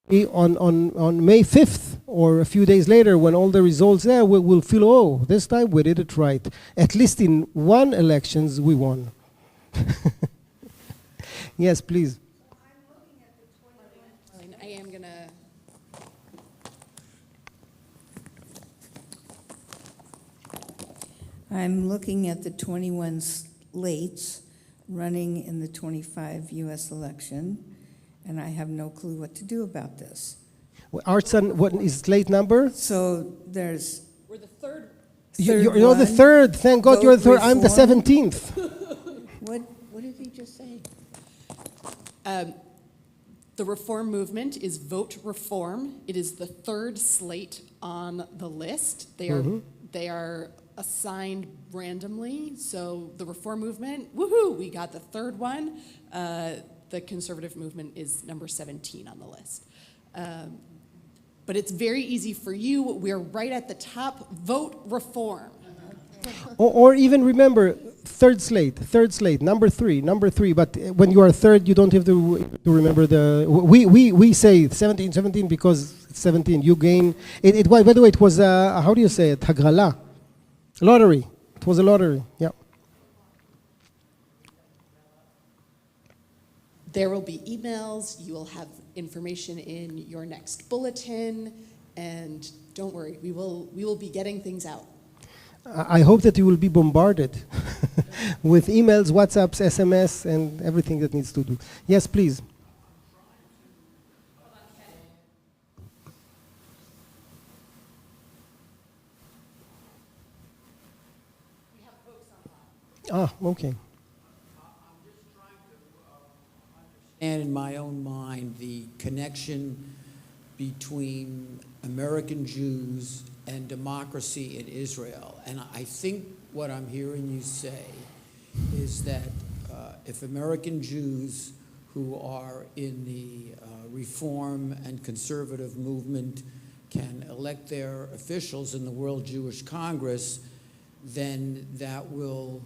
on May 5th or a few days later, when all the results there, we'll feel, oh, this time we did it right. At least in one elections, we won. Yes, please. I am going to... I'm looking at the 21 slates running in the 25 U.S. election, and I have no clue what to do about this. Artson, what is slate number? So there's We're the third. You're the third. Thank God you're the third. I'm the 17th. what did he just say? The reform movement is Vote Reform. It is the third slate on the list. They are assigned randomly. So the reform movement, woohoo, we got the third one. The conservative movement is number 17 on the list. But it's very easy for you. We're right at the top. Vote Reform. Or even remember, third slate, number three. But when you are third, you don't have to remember the. We say 17 because it's 17. You gain. By the way, it was how do you say it? Hagrala, lottery. It was a lottery. Yeah. There will be emails. You will have information in your next bulletin, and don't worry, we will be getting things out. I hope that you will be bombarded with emails, WhatsApps, SMS, and everything that needs to do. Yes, please. Okay. And in my own mind, the connection between American Jews and democracy in Israel. And I think what I'm hearing you say is that if American Jews who are in the reform and conservative movement can elect their officials in the World Jewish Congress, then that will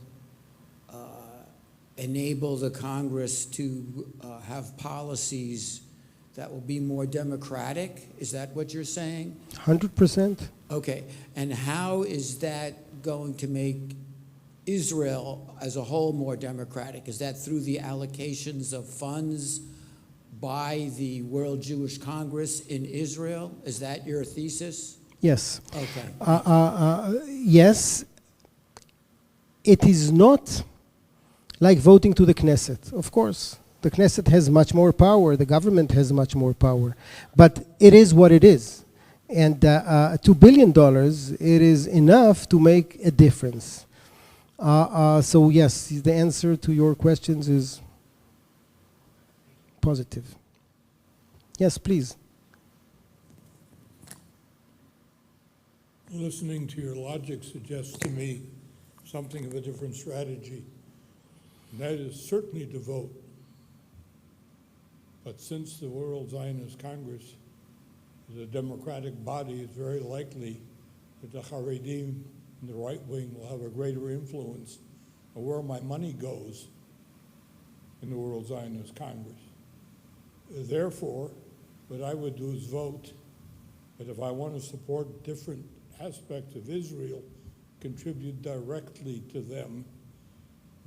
enable the Congress to have policies that will be more democratic? Is that what you're saying? 100%. Okay, and how is that going to make Israel as a whole more democratic? Is that through the allocations of funds by the World Jewish Congress in Israel? Is that your thesis? Yes. Okay. Yes. It is not like voting to the Knesset, of course. The Knesset has much more power. The government has much more power. But it is what it is. And $2 billion, it is enough to make a difference. So yes, the answer to your questions is positive. Yes, please. Listening to your logic suggests to me something of a different strategy. And that is certainly to vote. But since the World Zionist Congress is a democratic body, it's very likely that the Haredim and the right wing will have a greater influence on where my money goes in the World Zionist Congress. Therefore, what I would do is vote. But if I want to support different aspects of Israel, contribute directly to them,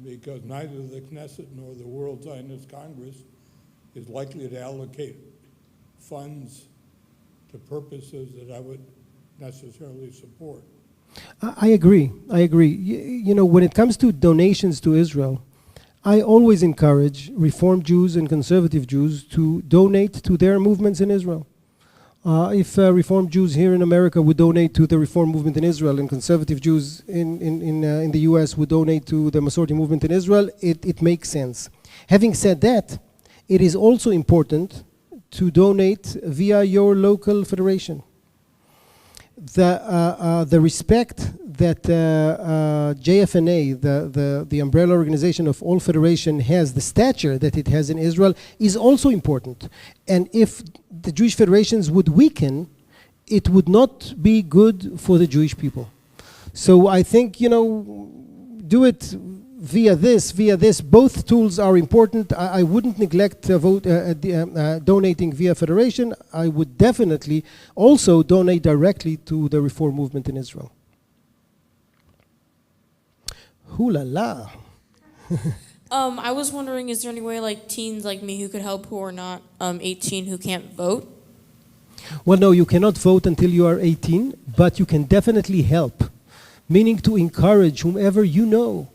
because neither the Knesset nor the World Zionist Congress is likely to allocate funds to purposes that I would necessarily support. I agree. You know, when it comes to donations to Israel, I always encourage Reform Jews and conservative Jews to donate to their movements in Israel. If Reform Jews here in America would donate to the Reform movement in Israel, and conservative Jews in the US would donate to the Masorti movement in Israel, it makes sense. Having said that, it is also important to donate via your local federation. The respect that JFNA, the umbrella organization of all federation, has, the stature that it has in Israel, is also important. And if the Jewish federations would weaken, it would not be good for the Jewish people. So I think, you know, do it via this. Both tools are important. I wouldn't neglect donating via Federation. I would definitely also donate directly to the Reform movement in Israel. Hoo la la. I was wondering, is there any way like teens like me who could help who are not 18 who can't vote? Well, no, you cannot vote until you are 18, but you can definitely help, meaning to encourage whomever you know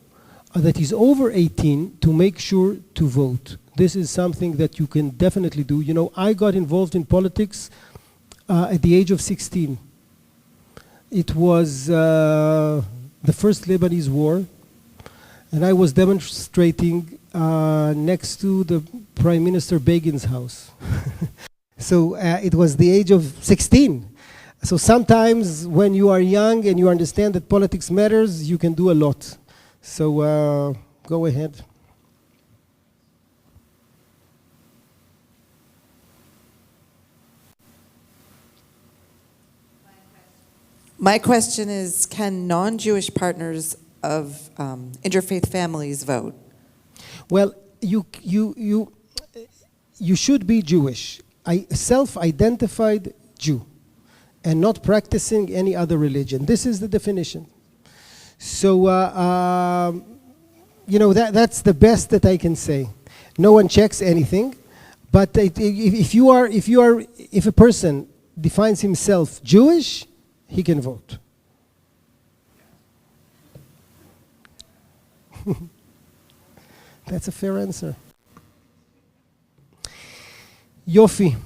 that is over 18 to make sure to vote. This is something that you can definitely do. You know, I got involved in politics at the age of 16. It was the first Lebanese war, and I was demonstrating next to the Prime Minister Begin's house. So it was the age of 16. So sometimes when you are young and you understand that politics matters, you can do a lot. So go ahead. My question is, can non-Jewish partners of interfaith families vote? Well, you should be Jewish. Self-identified Jew and not practicing any other religion. This is the definition. So, you know, that's the best that I can say. No one checks anything, but if a person defines himself Jewish, he can vote. That's a fair answer. Yofi.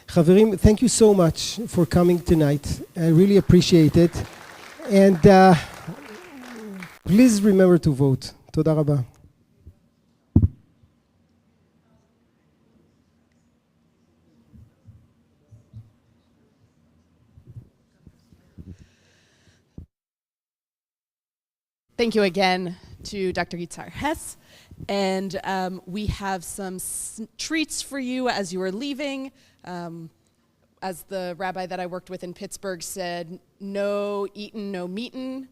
Chaverim, thank you so much for coming tonight. I really appreciate it. And please remember to vote. Toda rabba. Thank you again to Dr. Yitzhar Hess. And we have some treats for you as you are leaving. As the rabbi that I worked with in Pittsburgh said, no eatin', no meetin'.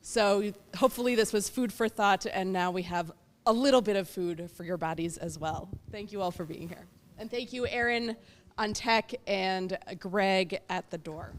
So hopefully this was food for thought, and now we have a little bit of food for your bodies as well. Thank you all for being here. And thank you, Aaron on tech and Greg at the door.